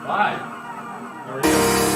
Live. There we go.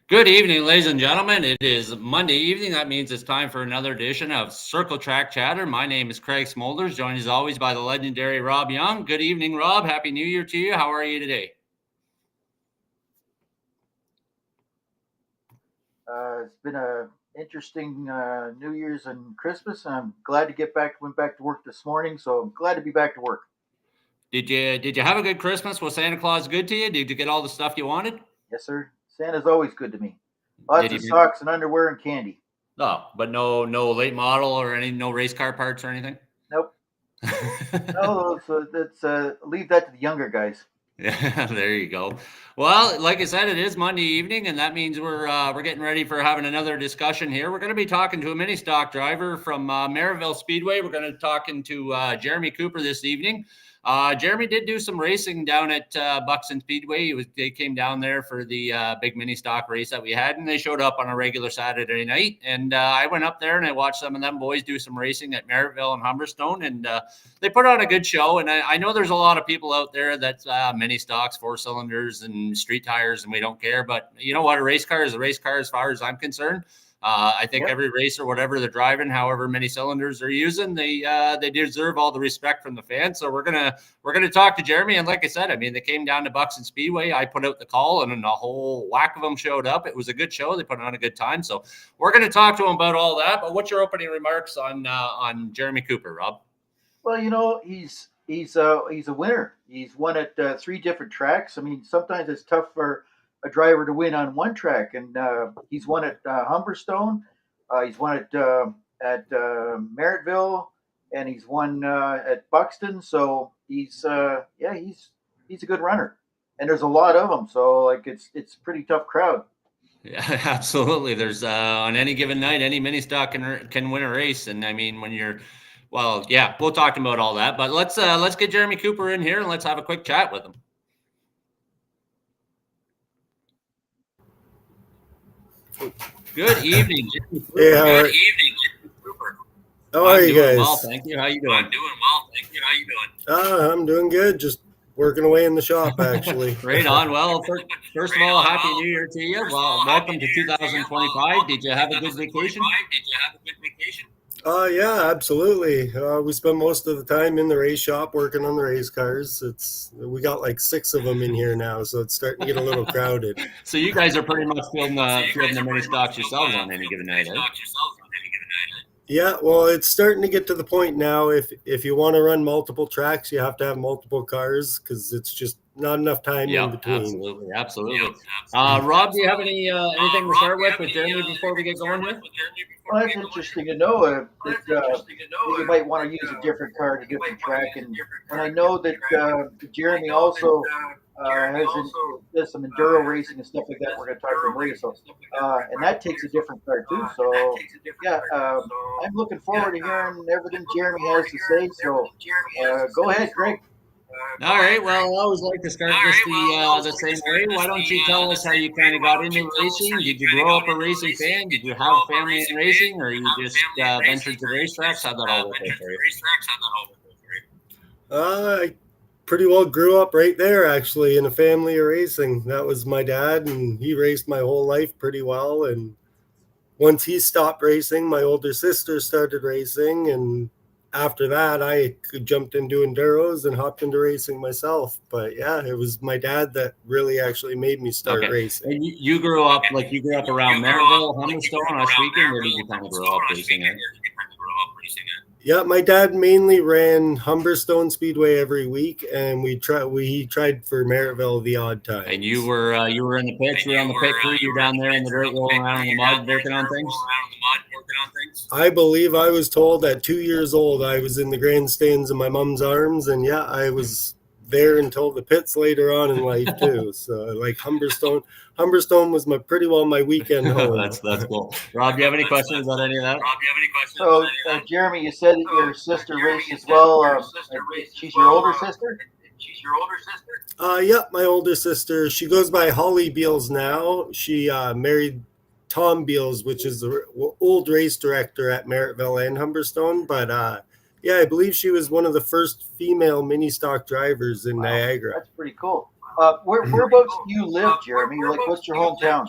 Good evening, ladies and gentlemen. It is Monday evening. That means it's time for another edition of Circle Track Chatter. My name is Craig Smolders, joined as always by the legendary Rob Young. Good evening, Rob. Happy New Year to you. How are you today? It's been a interesting New Year's and Christmas, and I'm glad to get back. Went back to work this morning, so I'm glad to be back to work. Did you have a good Christmas? Was Santa Claus good to you? Did you get all the stuff you wanted? Yes, sir. Santa's always good to me. Did Lots of you? socks and underwear and candy. But no late model or no race car parts or anything. Nope. No, so that's leave that to the younger guys. Yeah, there you go. Well, like I said, it is Monday evening, and that means we're getting ready for having another discussion here. We're going to be talking to a mini stock driver from Maryville Speedway. We're going to be talking to Jeremy Cooper this evening. Jeremy did do some racing down at Buxton Speedway. They came down there for the big mini stock race that we had, and they showed up on a regular Saturday night. And I went up there and I watched some of them boys do some racing at Merrittville and Humberstone, and they put on a good show. And I know there's a lot of people out there that's mini stocks, 4 cylinders, and street tires, and we don't care. But you know what? A race car is a race car as far as I'm concerned. I think every racer, whatever they're driving, however many cylinders they're using, they deserve all the respect from the fans. So we're gonna talk to Jeremy, and like I said, I mean, they came down to Buxton Speedway. I put out the call, and a whole whack of them showed up. It was a good show. They put on a good time. So we're gonna talk to him about all that. But what's your opening remarks on Jeremy Cooper, Rob? Well, he's a winner. He's won at 3 different tracks. I mean, sometimes it's tough for a driver to win on one track, and he's won at Humberstone. He's won at Merrittville, and he's won at Buxton. So he's a good runner, and there's a lot of them. So like it's a pretty tough crowd. Yeah, absolutely. There's on any given night, any mini stock can win a race, and I mean well, yeah, we'll talk about all that. But let's get Jeremy Cooper in here and let's have a quick chat with him. Good evening, Jeremy Cooper. Hey, Good evening, Jeremy Cooper. How are you guys? Well, thank you. How you doing? I'm doing well, thank you. How you doing? I'm doing good. Just working away in the shop, actually. Right on. Well, first of all, Happy New Year to you. Well, welcome to 2025. Did you have a good vacation? Yeah, absolutely. We spent most of the time in the race shop working on the race cars. We got like 6 of them in here now, so it's starting to get a little crowded. So you guys are pretty much fielding the mini stocks yourselves on any given night, eh? Yeah, well, it's starting to get to the point now. If you want to run multiple tracks, you have to have multiple cars because it's just not enough time in between. Absolutely. Rob, do you have anything to start with Jeremy before we get going here? Well, that's interesting to know that you might want to use a different car to different track, and I know that Jeremy also does some enduro racing and stuff like that. We're going to talk to him later, and that takes a different car too. So yeah, I'm looking forward to hearing everything Jeremy has to say. So go ahead, Greg. All right. Well, I always like to start just the same way. Why don't you tell us how you kind of got into racing? Did you grow up a racing fan? Did you have family in racing, or you just ventured to racetracks? How'd that all work out for you? I pretty well grew up right there, actually, in a family of racing. That was my dad, and he raced my whole life pretty well. And once he stopped racing, my older sister started racing, and after that, I jumped into enduros and hopped into racing myself. But yeah, it was my dad that really actually made me start racing. And you grew up around Maryville, Humberstone, Oswego, or did you kind of grow up racing it? Yeah, my dad mainly ran Humberstone Speedway every week, and he tried for Merrittville the odd time. And you were in the pits, you were on the pit crew, you were down there in the dirt, rolling around in the mud, working on things. I believe I was told at 2 years old I was in the grandstands in my mom's arms, and yeah, I was there until the pits later on in life too. So like Humberstone was pretty well my weekend home. That's cool. Rob, do you have any questions about any of that? So Jeremy, you said that your sister raced as well. She's your older sister? Yeah, my older sister. She goes by Holly Beals now. She married Tom Beals, which is the old race director at Merrittville and Humberstone. But yeah, I believe she was one of the first female mini stock drivers in Niagara. That's pretty cool. Whereabouts do you live, Jeremy? Like, what's your hometown?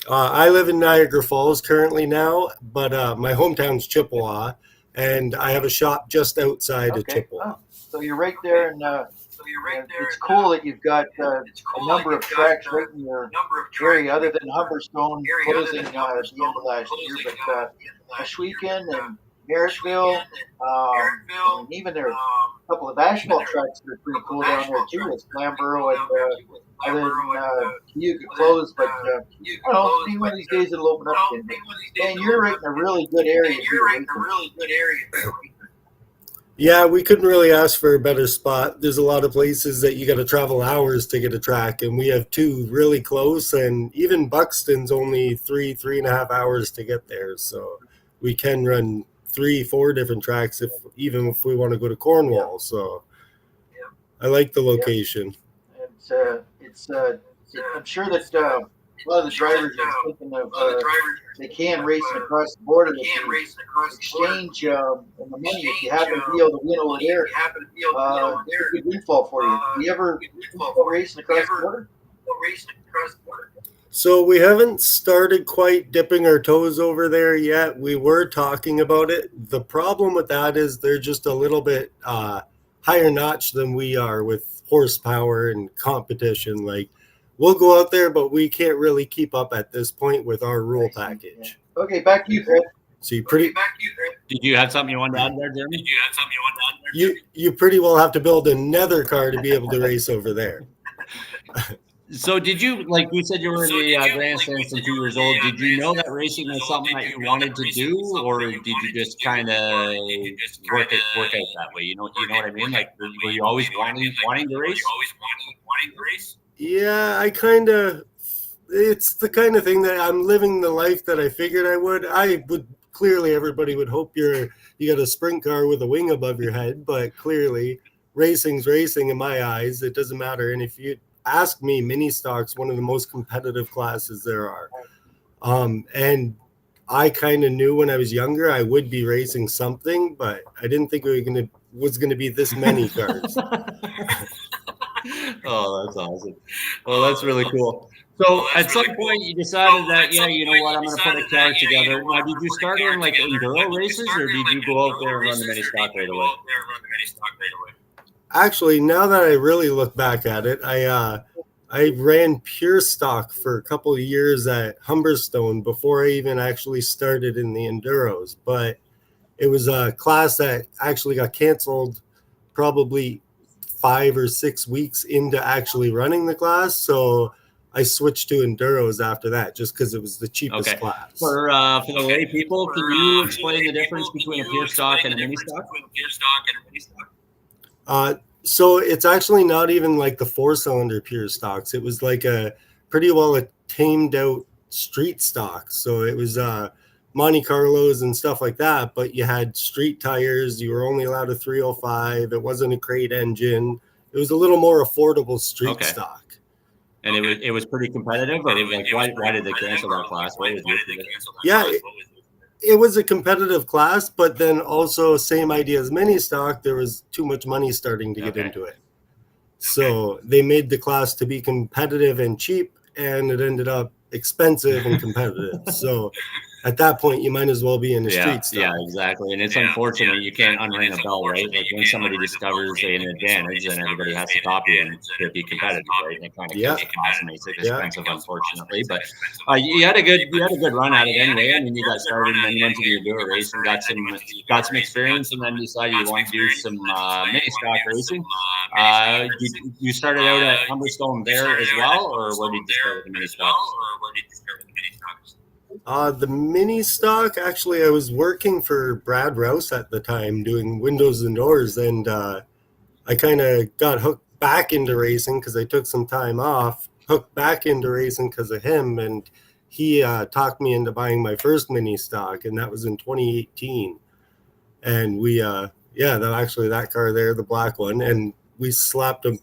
I live in Niagara Falls currently now, but my hometown's Chippewa, and I have a shop just outside of Okay. Chippewa. So you're right there, and it's cool that you've got a number of tracks right in your area, other than Humberstone closing at the end of last year. But Ashwegan and Marysville, and even there are a couple of asphalt tracks that are pretty cool down there too, with Flamborough and other than Cayuga closed. But I don't know, maybe one of these days it'll open up again. But, man, you're right in a really good area here. Yeah, we couldn't really ask for a better spot. There's a lot of places that you got to travel hours to get a track, and we have two really close, and even Buxton's only 3.5 hours to get there. So we can run 3-4 different tracks even if we want to go to Cornwall. So I like the location. I'm sure that a lot of the drivers are thinking of they can racing across the border. They can exchange and the money if you happen to be able to win over there. It's a good windfall for you. Do you ever racing across the border? So we haven't started quite dipping our toes over there yet. We were talking about it. The problem with that is they're just a little bit higher notch than we are with horsepower and competition. Like, we'll go out there, but we can't really keep up at this point with our rule package. Yeah. Okay, back to you, Fred. So Did you have something you wanted to add there, Jeremy? You pretty well have to build another car to be able to race over there. So did you, like you said, you were in the grandstand since 2 years old. Did you know that racing was something that you wanted to do, or did you just kind of work out that way? You know what I mean? Like, were you always wanting to race? Yeah, it's the kind of thing that I'm living the life that I figured I would. Clearly, everybody would hope you got a sprint car with a wing above your head, but clearly racing's racing in my eyes. It doesn't matter. And if you ask me, mini stock's one of the most competitive classes there are. And I kind of knew when I was younger I would be racing something, but I didn't think it was gonna be this many cars. Oh, that's awesome. Well, that's really cool. So at some point you decided that, you know what, I'm going to put a car together. Now, did you start in like enduro races, or did you go out there and run the mini stock right away? Actually, now that I really look back at it, I ran pure stock for a couple of years at Humberstone before I even actually started in the enduros. But it was a class that actually got canceled probably 5 or 6 weeks into actually running the class. So I switched to enduros after that, just because it was the cheapest class. For the lay people, can you explain the difference between a pure stock and a mini stock? So it's actually not even like the 4-cylinder pure stocks. It was like a pretty well tamed out street stock. So it was Monte Carlos and stuff like that, but you had street tires. You were only allowed a 305. It wasn't a crate engine. It was a little more affordable street stock. And it was pretty competitive, or like why did they cancel that class? It was a competitive class, but then also same idea as mini stock. There was too much money starting to get into it. So they made the class to be competitive and cheap, and it ended up expensive and competitive. So at that point, you might as well be in the street stock. Yeah, exactly. And it's unfortunate you can't unring a bell, right? Like when somebody discovers an advantage, then everybody has to copy it to be competitive, right? And it kind of kills the class and makes it expensive, unfortunately. But you had a good run at it anyway. I mean, you got started and then you went to the enduro race and got some experience, and then decided you wanted to do some mini stock racing. You started out at Humberstone there as well, or where did you start with the mini stocks? The mini stock, actually, I was working for Brad Rouse at the time doing windows and doors, and I kind of got hooked back into racing because I took some time off, hooked back into racing because of him, and he talked me into buying my first mini stock, and that was in 2018. And we, that car there, the black one, and we slapped him.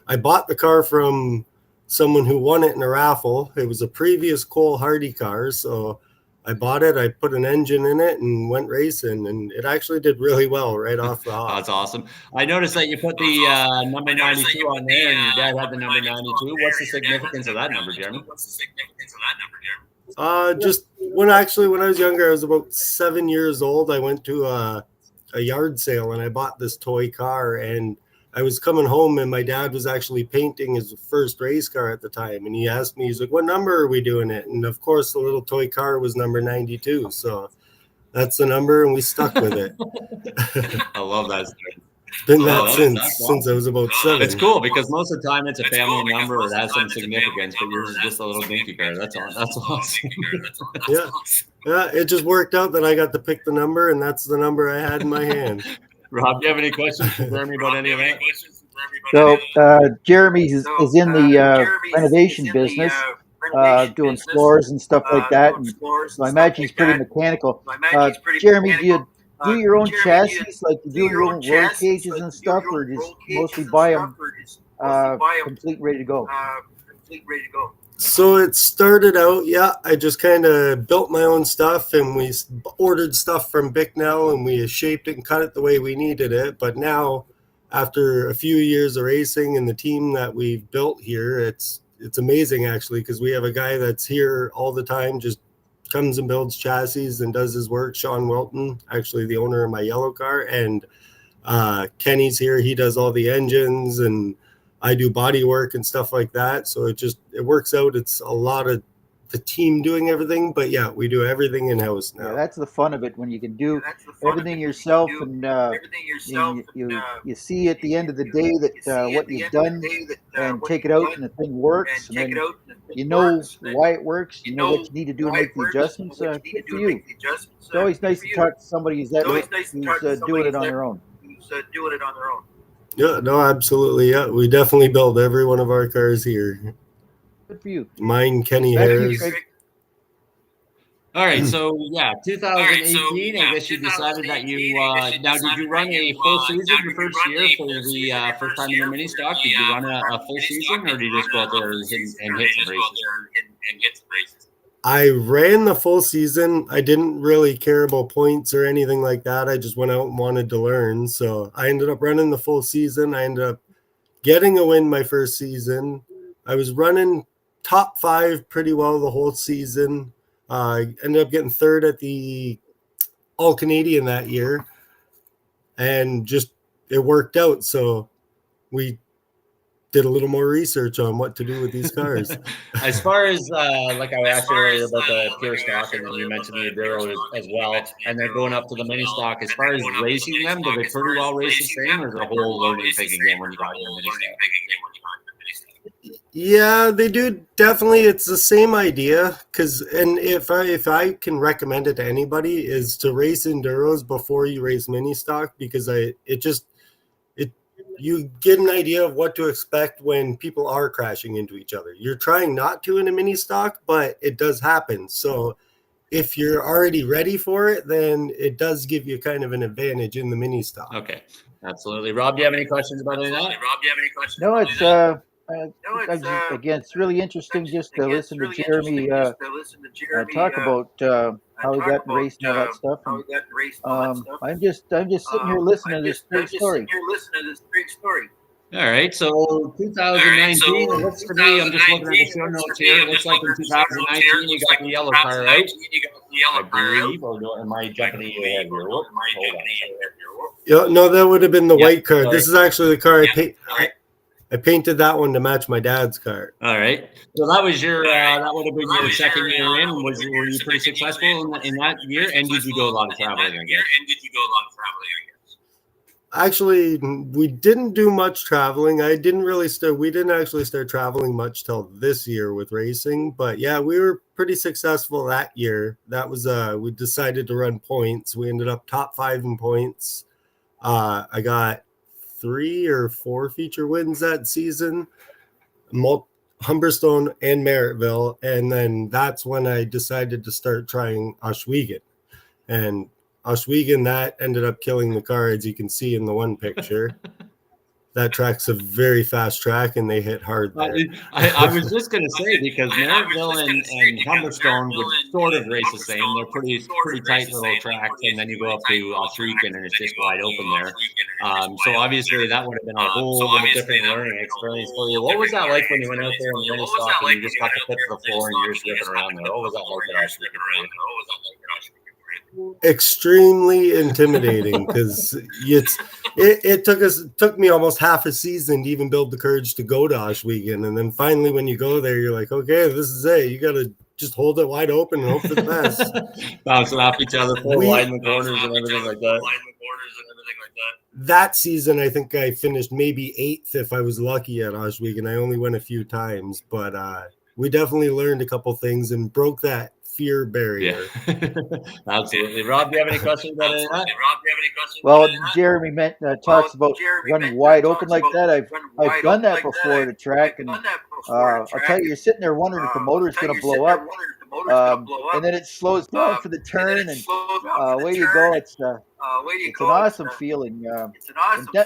I bought the car from someone who won it in a raffle. It was a previous Cole Hardy car, so I bought it, I put an engine in it and went racing, and it actually did really well right off the hop. That's awesome. I noticed that you put the number 92 on there, and your dad had the number 92. What's the significance of that number, Jeremy? Just when I was younger, I was about 7 years old. I went to a yard sale and I bought this toy car, and I was coming home and my dad was actually painting his first race car at the time. And he asked me, he's like, "What number are we doing it?" And of course, the little toy car was number 92. So that's the number, and we stuck with it. I love that story. It's been that since I was about 7. It's cool because most of the time it's a family number or it has some significance, but yours is just a little dinky car. That's awesome. Yeah, it just worked out that I got to pick the number, and that's the number I had in my hand. Rob, do you have any questions for Jeremy about any of that? So Jeremy is in the renovation business, doing floors and stuff like that. And so I imagine he's pretty mechanical. Jeremy, do you do your own chassis, like you do your own roll cages and stuff, or just mostly buy them complete, ready to go? So it started out, I just kind of built my own stuff, and we ordered stuff from Bicknell, and we shaped it and cut it the way we needed it. But now, after a few years of racing and the team that we've built here, it's amazing actually, because we have a guy that's here all the time, just comes and builds chassis and does his work. Sean Wilton, actually the owner of my yellow car, and Kenny's here. He does all the engines, and I do body work and stuff like that. So it works out. It's a lot of the team doing everything, but yeah, we do everything in house now. Yeah, that's the fun of it, when you can do everything yourself, and you see at the end of the day that what you've done, and take it out and the thing works, and then you know why it works, you know what you need to do to make the adjustments. Good for you. It's always nice to talk to somebody who's doing it on their own. Yeah, no, absolutely. Yeah, we definitely build every one of our cars here. Good for you. Mine, Kenny Hare's. All right, so 2018. I guess you decided that you now did you run a full season your first year for the first time in the mini stock? Did you run a full season, or did you just go out there and hit some races? I ran the full season. I didn't really care about points or anything like that. I just went out and wanted to learn. So I ended up running the full season. I ended up getting a win my first season. I was running top 5 pretty well the whole season. I ended up getting 3rd at the All-Canadian that year. And just it worked out. So we did a little more research on what to do with these cars. As far as like I asked you earlier about the pure stock, and then you mentioned the Enduros as well, and then going up to the mini stock, as far as racing them, do they pretty well race the same, or is it a whole learning thing again when you got your mini stock? Yeah, they do. Definitely, it's the same idea. And if I can recommend it to anybody, is to race Enduros before you race mini stock, because you get an idea of what to expect when people are crashing into each other. You're trying not to in a mini stock, but it does happen. So if you're already ready for it, then it does give you kind of an advantage in the mini stock. Okay, absolutely. Rob, do you have any questions about any of that? No, it's again, it's really interesting just to listen to Jeremy talk about how he got in racing and all that stuff. And, I'm just sitting here listening to this great story. All right, so 2019, it looks for me, I'm just looking at the show notes here. It looks like in 2019 you got the yellow car, right? I believe, or am I jumping ahead here? Hold on. Yeah, no, that would have been the white car. This is actually the car I painted that one to match my dad's car. All right. So that was your that would have been your second year in. Were you pretty successful in that year? And did you do a lot of traveling, I guess? Actually, we didn't do much traveling. We didn't actually start traveling much till this year with racing. But yeah, we were pretty successful that year. That was we decided to run points. We ended up top 5 in points. I got 3 or 4 feature wins that season, Humberstone and Merrittville, and then that's when I decided to start trying Oswego. And Oswego, that ended up killing the car, as you can see in the one picture. that track's a very fast track, and they hit hard there. I was just going to say, because Merrittville and Humberstone would sort of race the same. They're pretty tight little tracks, and then you go up to Oswego and it's just wide open there. So obviously that would have been a whole different learning experience for you. What was that like when you went out there and ran stock and you just got to pit to the floor and you're just ripping around there? What was that like at Oswego for you? Extremely intimidating, because it took me almost half a season to even build the courage to go to Oswego, and then finally when you go there, you're like, okay, this is it. You got to just hold it wide open and hope for the best. Bouncing off each other, wide in the corners and everything like that. That season, I think I finished maybe 8th if I was lucky at Oswego, and I only went a few times, but we definitely learned a couple things and broke that fear barrier. Yeah. Absolutely. Rob, do you have any questions about any of that? Well, Jeremy talks about running wide open like that. I've done that before at a track, and I'll tell you, you're sitting there wondering if the motor is going to blow up, and then it slows down for the turn, and away you go. It's an awesome feeling.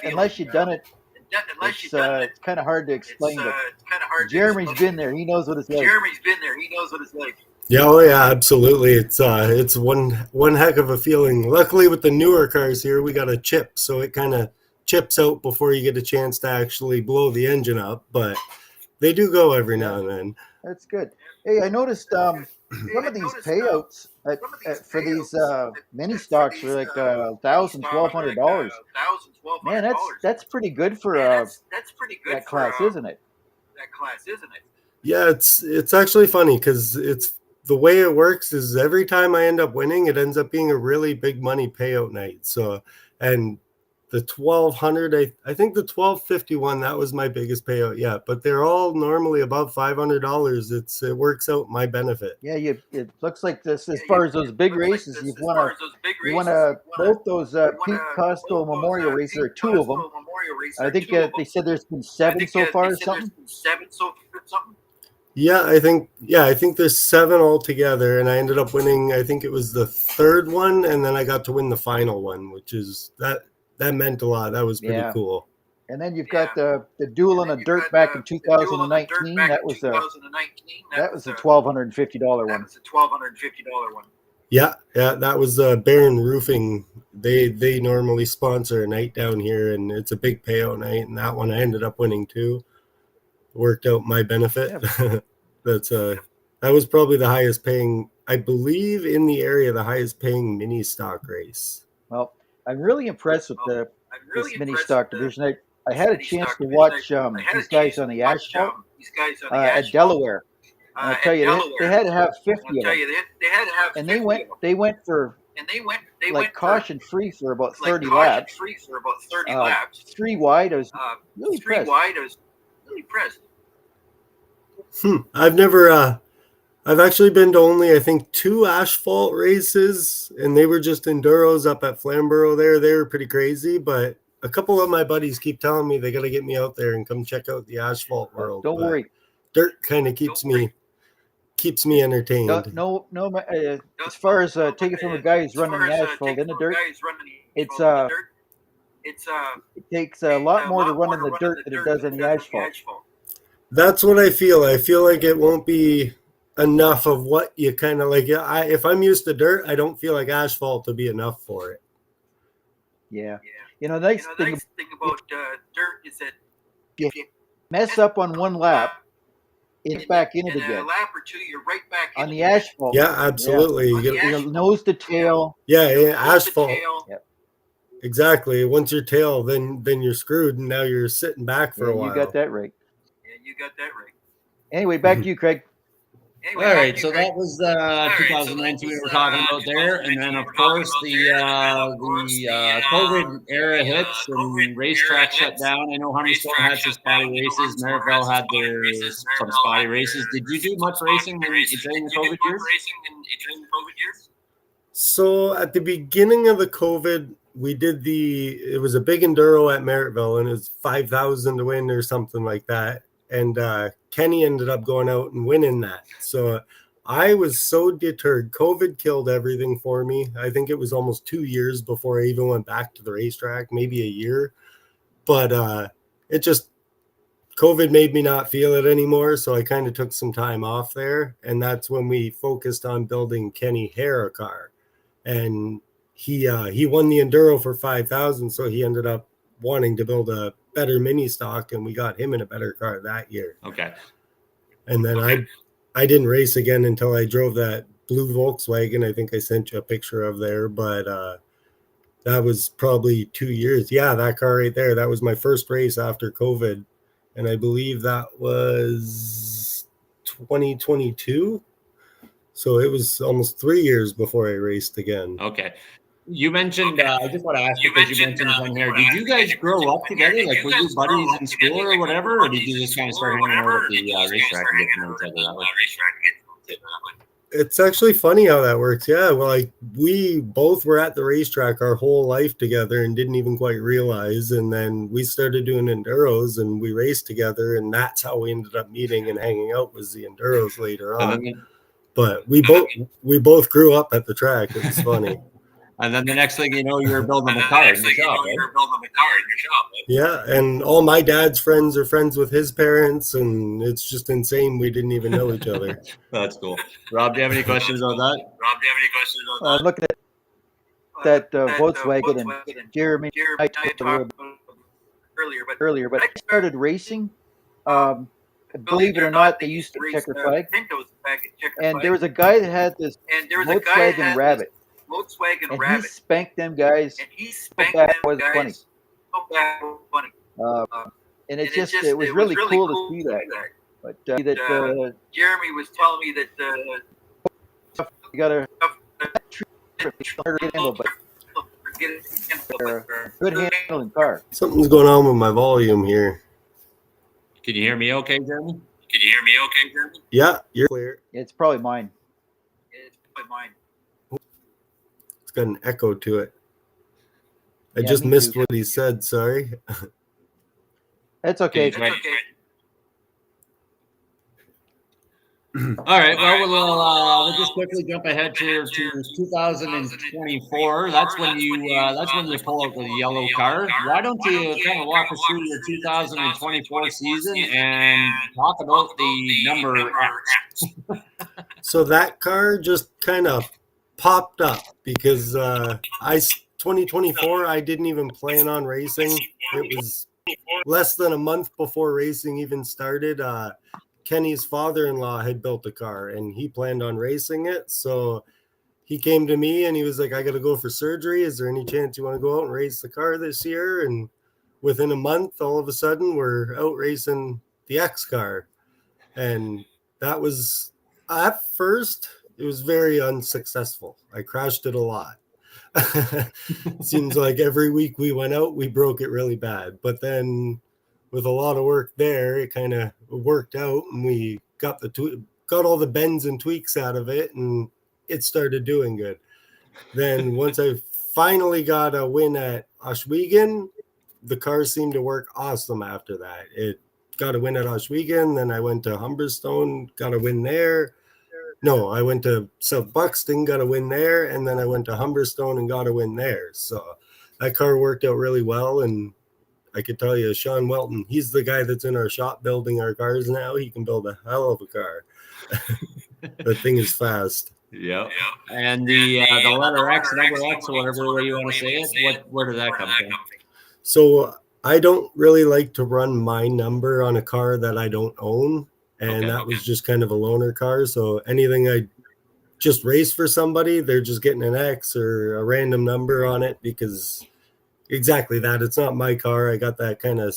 Unless you've done it, it's kind of hard to explain. But Jeremy's been there; he knows what it's like. Yeah, oh yeah, absolutely. It's one heck of a feeling. Luckily, with the newer cars here, we got a chip, so it kind of chips out before you get a chance to actually blow the engine up. But they do go every now and then. That's good. Hey, I noticed some of these payouts for these mini stocks are like $1,000, $1,200. Man, that's pretty good for that class, isn't it? Yeah, it's actually funny, because it's the way it works is every time I end up winning, it ends up being a really big money payout night. So, and the 1,200, I think the 1,251, that was my biggest payout yet, but they're all normally above $500. It works out my benefit. Yeah, it looks like this as far as those big races. You won both those Pete Costco Memorial races, or 2 of them. I think they said there's been 7 so far or something. Yeah, I think there's 7 altogether, and I ended up winning. I think it was the 3rd one, and then I got to win the final one, which is that meant a lot. That was pretty cool. And then you've got the duel in the dirt back in 2019. That was a $1,250 one. Yeah, that was Barron Roofing. They normally sponsor a night down here, and it's a big payout night. And that one I ended up winning too. Worked out my benefit. Yeah. That was probably the highest paying, I believe, in the area, the highest paying mini stock race. Well, I'm really impressed with this mini stock division. I had a chance to watch these guys on the asphalt at Delaware. And I tell you, they had to have 50 of them. And they went for like caution free for about 30 laps. 3 wide. I was really impressed. I've actually been to only, I think, 2 asphalt races, and they were just Enduros up at Flamborough there. They were pretty crazy, but a couple of my buddies keep telling me they got to get me out there and come check out the asphalt world. Don't worry. Dirt kind of keeps me entertained. As far as take it from a guy who's running the asphalt in the dirt, it takes a lot more to run in the dirt than it does in the asphalt. That's what I feel. I feel like it won't be enough of what you kind of like. If I'm used to dirt, I don't feel like asphalt will be enough for it. Yeah. The nice thing about dirt is that if you mess up on one lap, it's back in it again. A lap or 2, you're right back on the asphalt. Yeah, absolutely. Yeah. You nose to tail. Yeah, asphalt. Yep. Exactly. Once your tail, then you're screwed, and now you're sitting back for a while. You got that right. Anyway, back to you, Craig. All right, so that was 2019 we were talking about there, and then of course the COVID era hits and racetrack shut down. I know Humberstone had some spotty races. Merrittville had some spotty races. Did you do much racing during the COVID years? So at the beginning of the COVID, we did it was a big enduro at Merrittville, and it was 5,000 to win or something like that. And Kenny ended up going out and winning that. So I was so deterred. COVID killed everything for me. I think it was almost 2 years before I even went back to the racetrack, maybe a year. But it just, COVID made me not feel it anymore. So I kind of took some time off there. And that's when we focused on building Kenny Hare a car. And he won the Enduro for 5,000. So he ended up wanting to build a better mini stock, and we got him in a better car that year. Okay. And then I didn't race again until I drove that blue Volkswagen. I think I sent you a picture of there, but that was probably 2 years. Yeah, that car right there. That was my first race after COVID. And I believe that was 2022. So it was almost 3 years before I raced again. Okay. You mentioned, I just want to ask you, because you mentioned on here, did you guys grow up together? Like, were you buddies in school or whatever? Or did you just kind of start hanging out at the racetrack and get to know each other that way? It's actually funny how that works. Yeah. Well, like, we both were at the racetrack our whole life together and didn't even quite realize. And then we started doing Enduros and we raced together. And that's how we ended up meeting and hanging out, was the Enduros later on. But we both grew up at the track. It was funny. And then the next thing you know, you're building a car in your shop, right? Yeah, and all my dad's friends are friends with his parents, and it's just insane. We didn't even know each other. That's cool. Rob, do you have any questions on that? I'm looking at that Volkswagen, and Jeremy, I talked about earlier, but I started racing. Believe it or not, they used to checker flag, and there was a guy that had this Volkswagen Rabbit. And he spanked them guys. That was funny. And it was really cool to see that. But Jeremy was telling me that you got a handle, but good handling car. Something's going on with my volume here. Can you hear me okay, Jeremy? Yeah, you're clear. It's probably mine. It's got an echo to it. I just missed what he said. Sorry. That's okay. All right. Well, we'll just quickly jump ahead to 2024. That's when you pull out the yellow car. Why don't you kind of walk us through your 2024 season and talk about the number X? So that car just kind of popped up because 2024 I didn't even plan on racing. It was less than a month before racing even started. Kenny's father-in-law had built a car and he planned on racing it. So he came to me and he was like, I got to go for surgery. Is there any chance you want to go out and race the car this year? And within a month, all of a sudden, we're out racing the X car. And that was, at first, it was very unsuccessful. I crashed it a lot. Seems like every week we went out, we broke it really bad. But then with a lot of work there, it kind of worked out and we got all the bends and tweaks out of it and it started doing good. Then once I finally got a win at Oswego, the car seemed to work awesome after that. It got a win at Oswego, then I went to Humberstone, got a win there. No, I went to South Buxton, got a win there, and then I went to Humberstone and got a win there. So that car worked out really well, and I could tell you, Sean Welton, he's the guy that's in our shop building our cars now. He can build a hell of a car. That thing is fast. Yeah. And the letter X, number X, or whatever way you want to say it, where did that come from? So I don't really like to run my number on a car that I don't own. And that was just kind of a loaner car. So anything I just race for somebody, they're just getting an X or a random number on it because exactly that. It's not my car. I got that kind of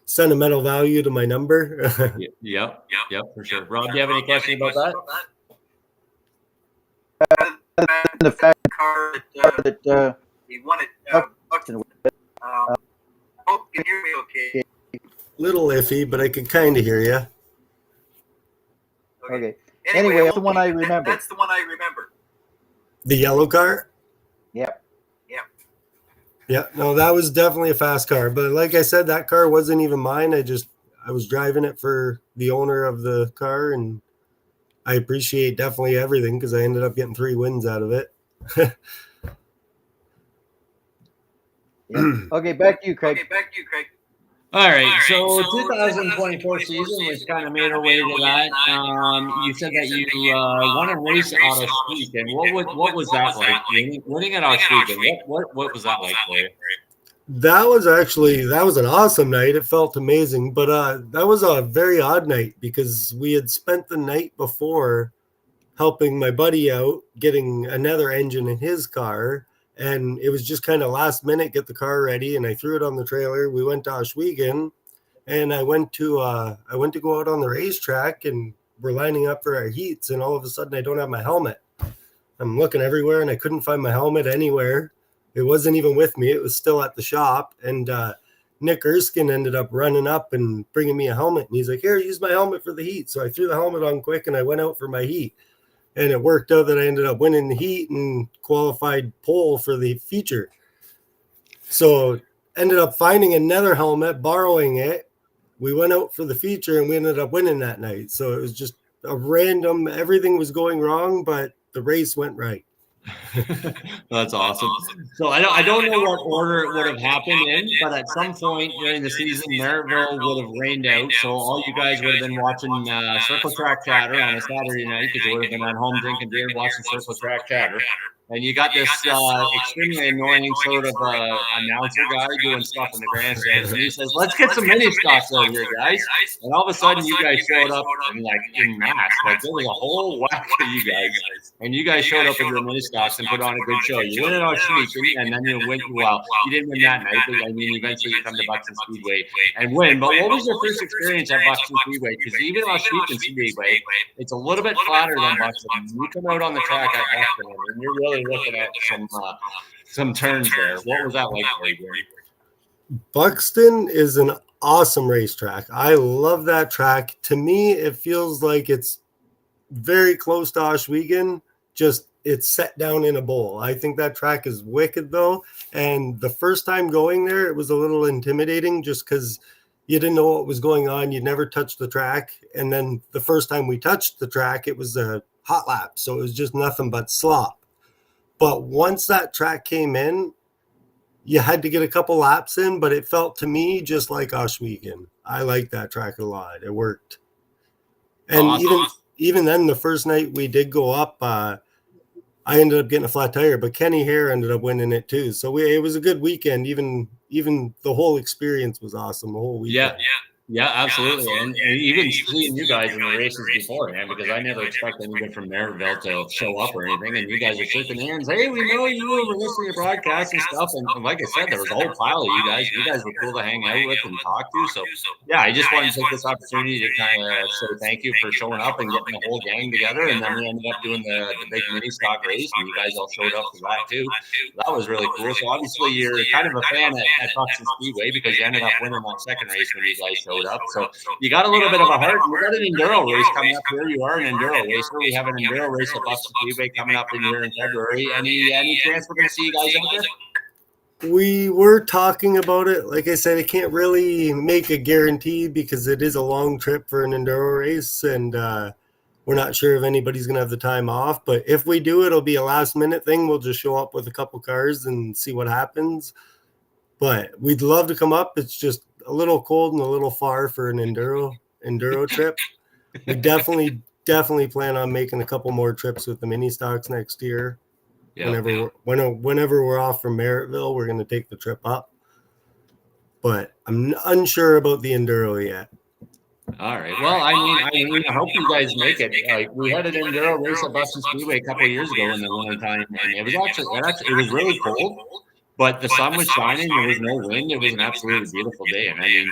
sentimental value to my number. Yep, for sure. Rob, do you have any questions about that? The fact that he wanted Buxton with it. Hope you can hear me okay. Little iffy, but I could kind of hear you. Okay. Anyway, that's the one I remember. The yellow car? Yep. Yeah, no, that was definitely a fast car. But like I said, that car wasn't even mine. I was driving it for the owner of the car, and I appreciate definitely everything because I ended up getting 3 wins out of it. Yeah. Okay, back to you, Craig. All right, so 2024 season, we've kind of made our way to that. You said that you won a race out of Squeak, and what was that like? Winning it out of Squeak, and what was that like for you? That was an awesome night. It felt amazing, but that was a very odd night because we had spent the night before helping my buddy out getting another engine in his car, and it was just kind of last minute get the car ready, and I threw it on the trailer. We went to Oswego, and I went to go out on the racetrack, and we're lining up for our heats, and all of a sudden I don't have my helmet. I'm looking everywhere, and I couldn't find my helmet anywhere. It wasn't even with me. It was still at the shop, and Nick Erskine ended up running up and bringing me a helmet, and he's like, "Here, use my helmet for the heat." So I threw the helmet on quick, and I went out for my heat, and it worked out that I ended up winning the heat and qualified pole for the feature. So ended up finding another helmet, borrowing it. We went out for the feature, and we ended up winning that night. So it was just a random, everything was going wrong, but the race went right. That's awesome. So I don't know what order it would have happened in, but at some point during the season, Maryville would have rained out. So all you guys would have been watching Circle Track Chatter on a Saturday night because you would have been at home drinking beer watching Circle Track Chatter. And you got this extremely annoying sort of announcer guy doing stuff in the grandstands. And he says, "Let's get some mini stocks out here, guys." And all of a sudden, you guys showed up in mass. Like there was a whole whack of you guys. And you guys showed up with your mini stocks and put on a good show. You win it on Sweet, and then you win. Well, you didn't win that night, but I mean, eventually you come to Buxton Speedway and win. But what was your first experience at Buxton Speedway? Because even on Sweet Speedway, it's a little bit flatter than Buxton. You come out on the track at Buxton, and you're really looking at some turns there. What was that like for you? Buxton is an awesome racetrack. I love that track. To me, it feels like it's very close to Oswego, just it's set down in a bowl. I think that track is wicked though. And the first time going there, it was a little intimidating just because you didn't know what was going on. You never touched the track. And then the first time we touched the track, it was a hot lap. So it was just nothing but slop. But once that track came in, you had to get a couple laps in, but it felt to me just like Oswego. I like that track a lot. It worked. And awesome. Even then, the first night we did go up, I ended up getting a flat tire, but Kenny Hare ended up winning it too. So it was a good weekend. Even the whole experience was awesome. The whole weekend. Yeah, absolutely. And even seeing you guys in the races beforehand, because I never expect anyone from Maryville to show up or anything. And you guys are shaking hands. Hey, we know you. We're listening to your broadcast and stuff. And like I said, there was a whole pile of you guys. You guys were cool to hang out with and talk to. So, yeah, I just wanted to take this opportunity to kind of say thank you for showing up and getting the whole gang together. And then we ended up doing the big mini stock race, and you guys all showed up for that too. That was really cool. So obviously you're kind of a fan at Buxton Speedway because you ended up winning that second race when you guys showed up. So you got a little bit of a heart. We got an enduro race coming up here. You are an enduro racer. We have an enduro race at Buxton Speedway coming up in here in February. Any chance we're going to see you guys out there? We were talking about it. Like I said, I can't really make a guarantee because it is a long trip for an enduro race, and we're not sure if anybody's going to have the time off. But if we do, it'll be a last minute thing. We'll just show up with a couple cars and see what happens. But we'd love to come up. It's just a little cold and a little far for an enduro trip. We definitely plan on making a couple more trips with the mini stocks next year. Whenever we're off from Merrittville, we're going to take the trip up. But I'm unsure about the enduro yet. All right. Well, I mean, I hope you guys make it. Like we had an enduro race at Buxton Speedway a couple of years ago in the winter time, and it was it was really cold. But the sun was shining. There was no wind. It was an absolutely beautiful day. And I mean,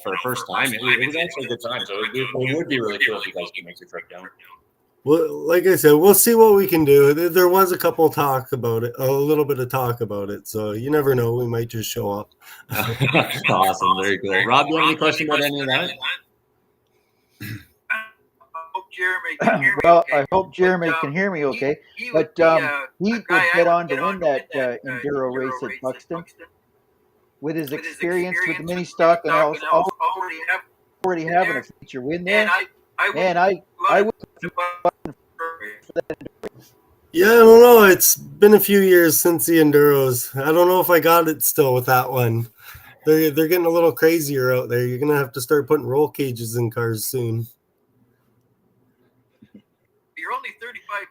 for the first time, it was actually a good time. So it would be really cool if you guys could make the trip down. Well, like I said, we'll see what we can do. There was a couple talk about it, a little bit of talk about it. So you never know. We might just show up. Awesome. Very cool. Rob, do you have any question about any of that? Well, I hope Jeremy can hear me okay. But he would get on to win that enduro race at Buxton with his experience with the mini stock and already having a feature win there. And I would. Yeah, I don't know. It's been a few years since the enduros. I don't know if I got it still with that one. They're getting a little crazier out there. You're gonna have to start putting roll cages in cars soon. You're only 35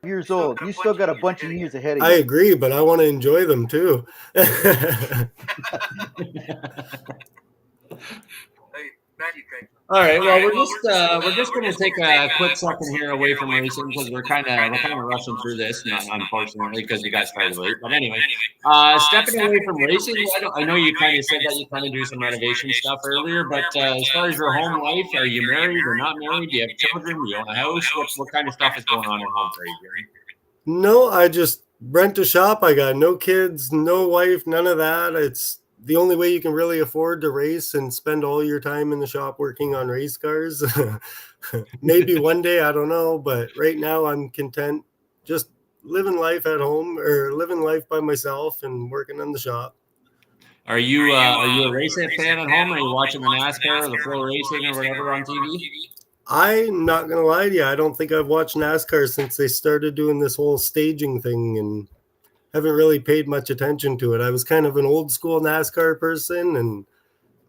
years old. You still got a bunch of years ahead of I you. agree, but I want to enjoy them too. Back to you, Craig. All right. Well, we're just going to take a quick second here away from racing because we're kind of rushing through this, unfortunately, because we got started late. But anyway, stepping away from racing, I know you kind of said that you kind of do some renovation stuff earlier, but as far as your home life, are you married or not married? Do you have children? Do you own a house? What kind of stuff is going on at home for you, Gary? No, I just rent a shop. I got no kids, no wife, none of that. It's the only way you can really afford to race and spend all your time in the shop working on race cars. Maybe one day, I don't know, but right now I'm content just living life at home or living life by myself and working on the shop. Are you a racing fan at home? Are you watching the NASCAR or the Flow Racing or whatever on TV? I'm not going to lie to you. I don't think I've watched NASCAR since they started doing this whole staging thing and haven't really paid much attention to it. I was kind of an old school NASCAR person and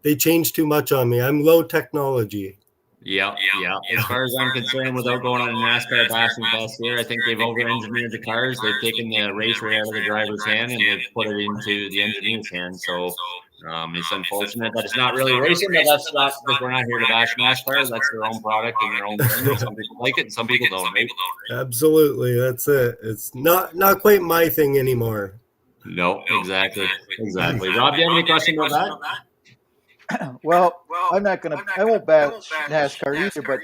they changed too much on me. I'm low technology. Yeah. As far as I'm concerned, without going on a NASCAR bashing fest here, I think they've over-engineered the cars. They've taken the race right out of the driver's hand and they've put it into the engineer's hand. So it's unfortunate that it's not really racing, but that's not because we're not here to bash NASCAR. That's their own product and their own thing. Some people like it and some people don't. Right? Absolutely, that's it. It's not quite my thing anymore. No, exactly. Rob, do you have any questions about that? Well, I won't bash NASCAR either, but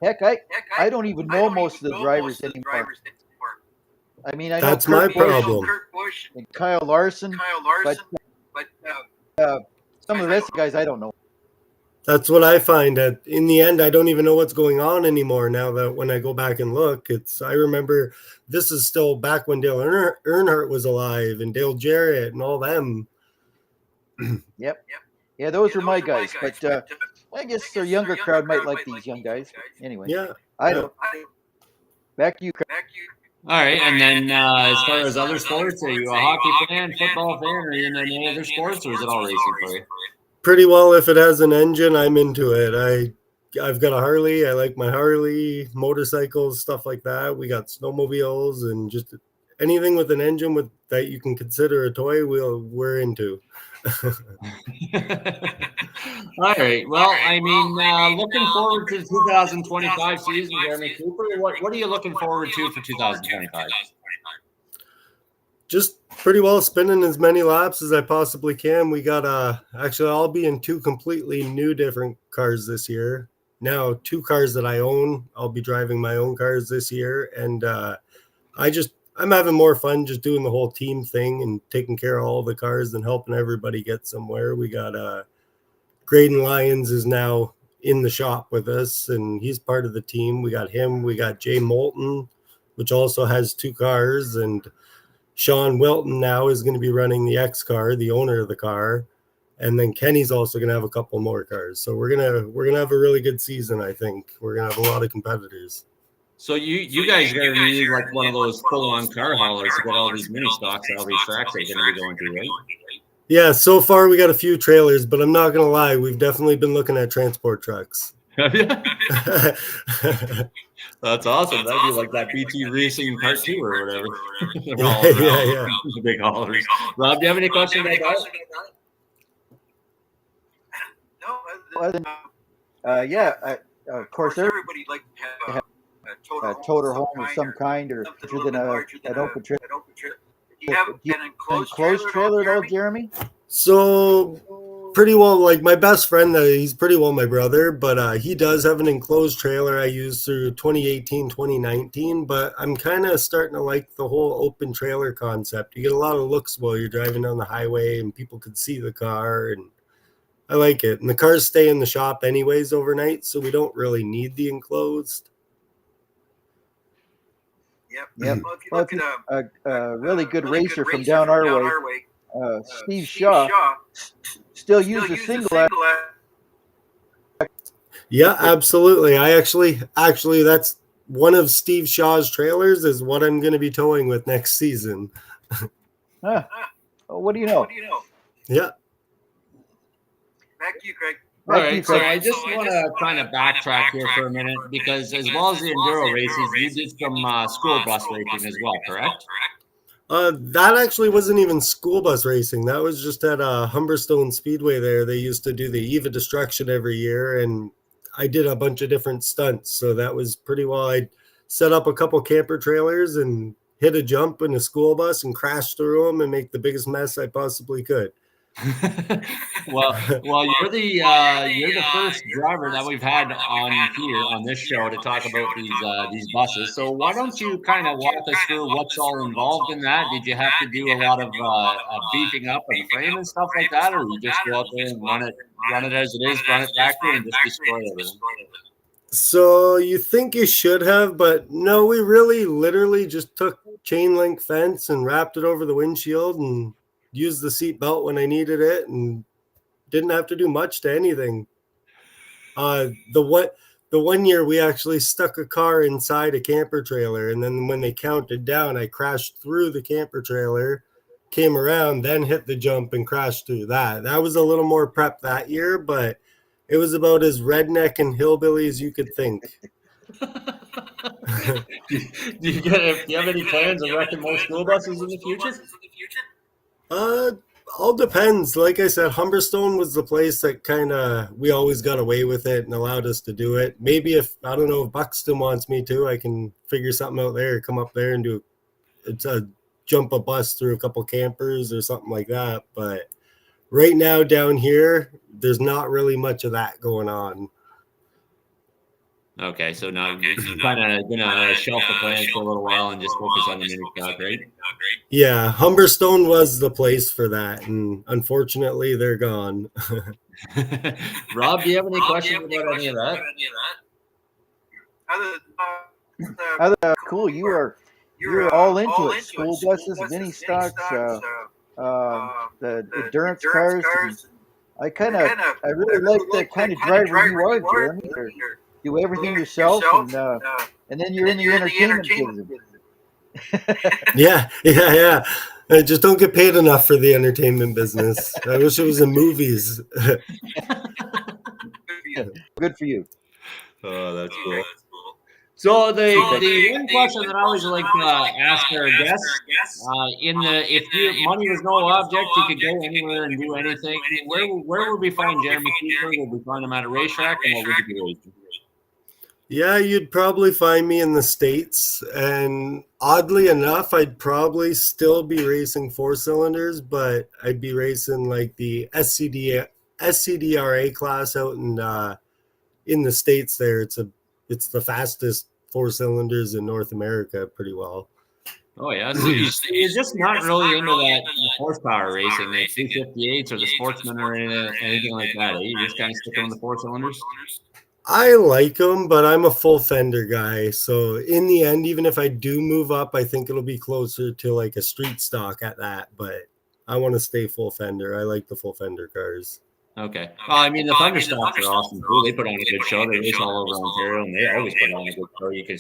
heck, I don't even know most of the drivers anymore. I mean, I know that's my problem. And Kyle Larson, but some of the rest of the guys I don't know. That's what I find. That in the end, I don't even know what's going on anymore. Now that when I go back and look, I remember this is still back when Dale Earnhardt was alive and Dale Jarrett and all them. Yep. Yeah, those were my guys, but I guess their younger crowd might like these young guys. Anyway, yeah, I don't. Back to you, Craig. All right, and then as far as other sports, are you a hockey fan, football fan, or are you in any other sports, or is it all racing for you? Pretty well. If it has an engine, I'm into it. I've got a Harley. I like my Harley, motorcycles, stuff like that. We got snowmobiles and just anything with an engine that you can consider a toy. We're into. All right. Well, I mean, looking forward to the 2025 season, Jeremy Cooper. What are you looking forward to for 2025? Just pretty well spinning as many laps as I possibly can. We got actually I'll be in two completely new different cars this year. Now 2 cars that I own. I'll be driving my own cars this year, and I'm having more fun just doing the whole team thing and taking care of all the cars and helping everybody get somewhere. We got Graydon Lyons is now in the shop with us, and he's part of the team. We got him. We got Jay Moulton, which also has 2 cars, and Sean Wilton now is going to be running the X car, the owner of the car, and then Kenny's also going to have a couple more cars. So we're gonna have a really good season. I think we're gonna have a lot of competitors. So you guys are going to need like one of those full-on car haulers to get all these mini stocks at all these tracks that you're going to be going to, right? Yeah, so far we got a few trailers, but I'm not going to lie, we've definitely been looking at transport trucks. That's awesome. That'd be like that BT Racing Part 2 or whatever. Yeah. Big haulers. Rob, do you have any questions about that? No. Of course, everybody like to have a toter home of some kind, or larger than an open trailer. Do you have an enclosed trailer at all, Jeremy? So pretty well, like my best friend, he's pretty well my brother, but he does have an enclosed trailer I used through 2018, 2019, but I'm kind of starting to like the whole open trailer concept. You get a lot of looks while you're driving down the highway and people can see the car, and I like it. And the cars stay in the shop anyways overnight, so we don't really need the enclosed. Yep. Well, if you look at a really good racer from down our way, Steve Shaw, still use a single. Yeah, absolutely. I actually that's one of Steve Shaw's trailers is what I'm going to be towing with next season. What do you know? Yeah. Back to you, Craig. All Back to you, right, so Craig. I just want to kind of backtrack here for a minute because as well as the enduro races, you did some school bus racing as well, correct? That actually wasn't even school bus racing. That was just at Humberstone Speedway there. They used to do the Eva Destruction every year, and I did a bunch of different stunts. So that was pretty well. I set up a couple camper trailers and hit a jump in a school bus and crashed through them and make the biggest mess I possibly could. well, you're the first driver that we've had on here on this show to talk about these buses. So why don't you kind of walk us through what's all involved in that? Did you have to do a lot of beefing up of the frame and stuff like that, or you just go out there and run it as it is, run it factory, and just destroy everything? So you think you should have, but no, we really literally just took chain link fence and wrapped it over the windshield and used the seat belt when I needed it and didn't have to do much to anything. The one year we actually stuck a car inside a camper trailer, and then when they counted down, I crashed through the camper trailer, came around, then hit the jump and crashed through that. That was a little more prep that year, but it was about as redneck and hillbilly as you could think. do you have any plans of wrecking more school buses in the future? All depends. Like I said, Humberstone was the place that we always got away with it and allowed us to do it. Maybe if Buxton wants me to, I can figure something out there, come up there and jump a bus through a couple campers or something like that. But right now down here, there's not really much of that going on. Okay, so now you're kind of gonna shelf the plans for a little while and just focus on the mini stock, right? Yeah, Humberstone was the place for that, and unfortunately, they're gone. Rob, do you have any questions about any of that? Cool. You're all into it. School buses, mini stocks, the endurance cars. I really like the kind of driver you are, Jeremy. You do everything yourself, and then you're in the entertainment business. Yeah. I just don't get paid enough for the entertainment business. I wish it was in movies. Good for you. Oh, that's cool. So the one question that I always like to ask our guests, if money was no object, you could go anywhere and do anything. Where would we find Jeremy Cooper? Would we find him at a racetrack, and what would he be racing? Yeah, you'd probably find me in the States. And oddly enough, I'd probably still be racing 4-cylinders, but I'd be racing like the SCDRA class out in the States there. It's the fastest 4-cylinders in North America pretty well. Oh, yeah. So you're just not really into that horsepower racing, like 358s or the Sportsman or anything like that. You just kind of stick on the 4-cylinders? I like them, but I'm a full fender guy. So in the end, even if I do move up, I think it'll be closer to like a street stock at that. But I want to stay full fender. I like the full fender cars. Okay. Well, I mean, the Thunder stocks are awesome too. They put on a good show. They race all over Ontario, and they always put on a good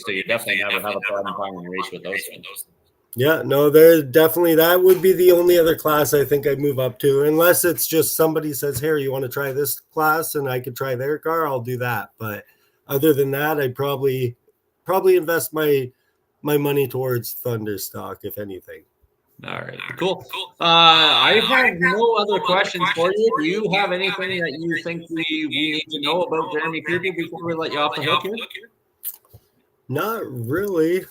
show. You definitely never have a problem finding a race with those things. Yeah, no, there's definitely, that would be the only other class I think I'd move up to, unless it's just somebody says, here, you want to try this class and I could try their car, I'll do that. But other than that, I'd probably invest my money towards Thunder stock, if anything. All right, cool. I have no other questions for you. Do you have anything that you think we need to know about Jeremy Cooper before we let you off the hook here? Not really.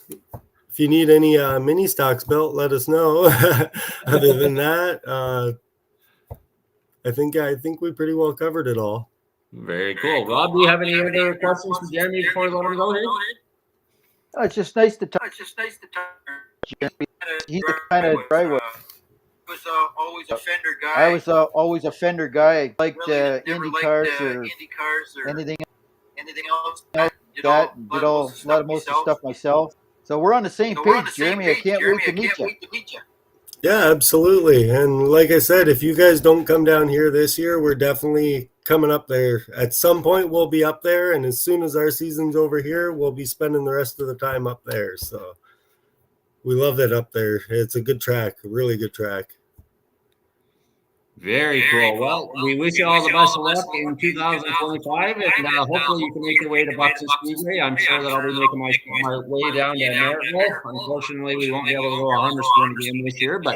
If you need any mini stocks built, let us know. Other than that, I think we pretty well covered it all. Very cool. Rob, do you have any other questions for Jeremy before we let him go here? Oh, it's just nice to talk. Jeremy. He's the kind of driver. Was always a fender guy. I was always a fender guy. I liked Indy cars or anything else. Did a lot of most of the stuff myself. So we're on the same page, Jeremy. I can't wait to meet you. Yeah, absolutely. And like I said, if you guys don't come down here this year, we're definitely coming up there. At some point, we'll be up there. And as soon as our season's over here, we'll be spending the rest of the time up there. So we love it up there. It's a good track, a really good track. Very cool. Well, we wish you all the best of luck in 2025, and hopefully you can make your way to Buxton Speedway. I'm sure that I'll be making my way down to Maryville. Unfortunately, we won't be able to go to Humberstone again this year, but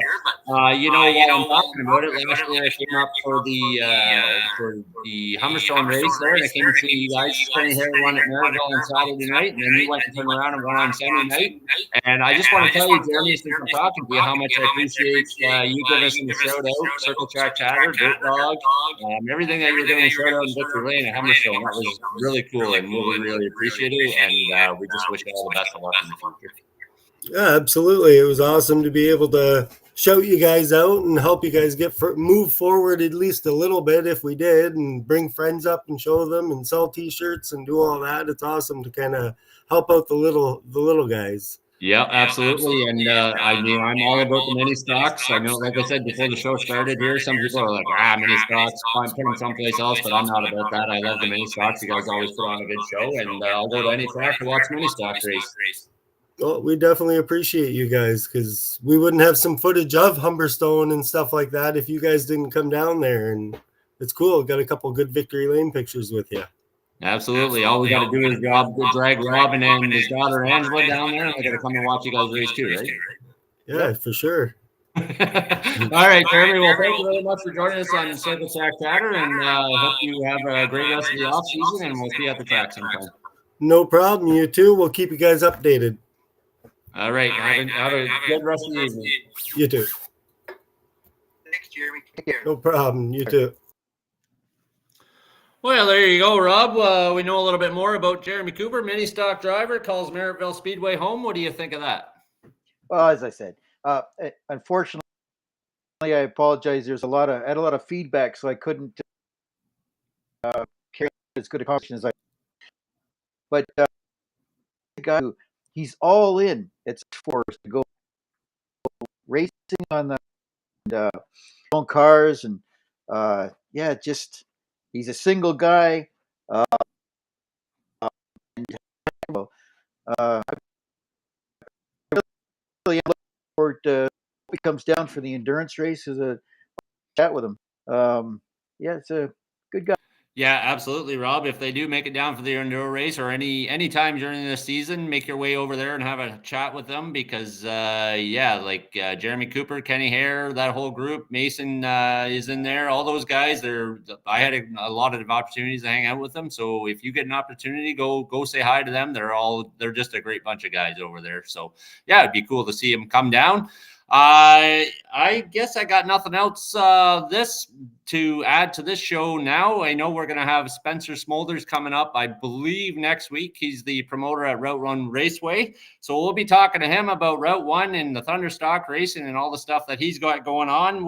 you know, while I'm talking about it, last year I came up for the Humberstone race there, and I came to see you guys Kenny Hare run at Maryville on Saturday night, and then you went and turned around and won on Sunday night. And I just want to tell you, Jeremy, since I'm talking to you, how much I appreciate you giving us a shout out, Circle Track Chatter, Dirt Dog, everything that you were doing a shout out in Victory Lane at Humberstone. That was really cool, and we really appreciate it. And we just wish you all the best of luck in the future. Yeah, absolutely. It was awesome to be able to shout you guys out and help you guys move forward at least a little bit if we did, and bring friends up and show them and sell t-shirts and do all that. It's awesome to kind of help out the little guys. Yeah, absolutely. And I mean, I'm all about the mini stocks. I know, like I said before the show started here, some people are like, mini stocks, put them someplace else, but I'm not about that. I love the mini stocks. You guys always put on a good show, and I'll go to any track to watch mini stocks race. Well, we definitely appreciate you guys, because we wouldn't have some footage of Humberstone and stuff like that if you guys didn't come down there. And it's cool. Got a couple good Victory Lane pictures with you. Absolutely. All we got to do is drag Robin and his daughter Angela down there, and I got to come and watch you guys race too, right? Yeah, for sure. All right, Jeremy. Well, thank you very much for joining us on Circle Track Chatter, and I hope you have a great rest of the off season, and we'll see you at the track sometime. No problem. You too. We'll keep you guys updated. All right. Have a good rest of the evening. You too. Thanks, Jeremy. Take care. No problem. You too. Well, there you go, Rob. We know a little bit more about Jeremy Cooper, mini stock driver, calls Maryville Speedway home. What do you think of that? Well, as I said, unfortunately, I apologize. I had a lot of feedback, so I couldn't carry as good a conversation as I. But the guy he's all in. It's for us to go racing on the Stunt Cars, and just he's a single guy. I really look forward to hope he comes down for the endurance race as a chat with him. It's a good guy. Yeah, absolutely, Rob. If they do make it down for the Enduro race or any time during the season, make your way over there and have a chat with them, because Jeremy Cooper, Kenny Hare, that whole group, Mason is in there. All those guys, I had a lot of opportunities to hang out with them. So if you get an opportunity, go say hi to them. They're just a great bunch of guys over there. So yeah, it'd be cool to see them come down. I guess I got nothing else to add to this show now. I know we're going to have Spencer Smolders coming up, I believe, next week. He's the promoter at Route 1 Raceway. So we'll be talking to him about Route 1 and the Thunderstock racing and all the stuff that he's got going on.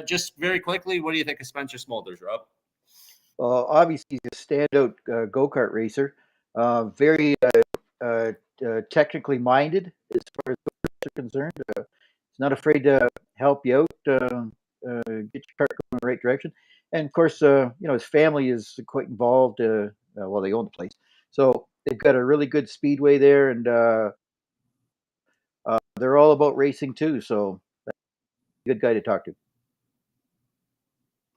Just very quickly, what do you think of Spencer Smolders, Rob? Well, obviously, he's a standout go-kart racer. Very technically minded as far as go-karts are concerned. He's not afraid to help you out, get your kart going in the right direction. And of course, his family is quite involved. They own the place, so they've got a really good speedway there, and they're all about racing too. So, good guy to talk to.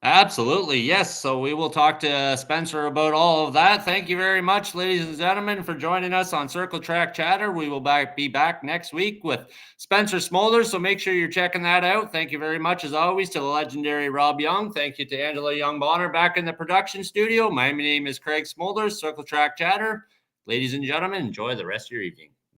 Absolutely. Yes. So we will talk to Spencer about all of that. Thank you very much, ladies and gentlemen, for joining us on Circle Track Chatter. We will be back next week with Spencer Smolders. So make sure you're checking that out. Thank you very much, as always, to the legendary Rob Young. Thank you to Angela Young-Bonner back in the production studio. My name is Craig Smolders, Circle Track Chatter. Ladies and gentlemen, enjoy the rest of your evening.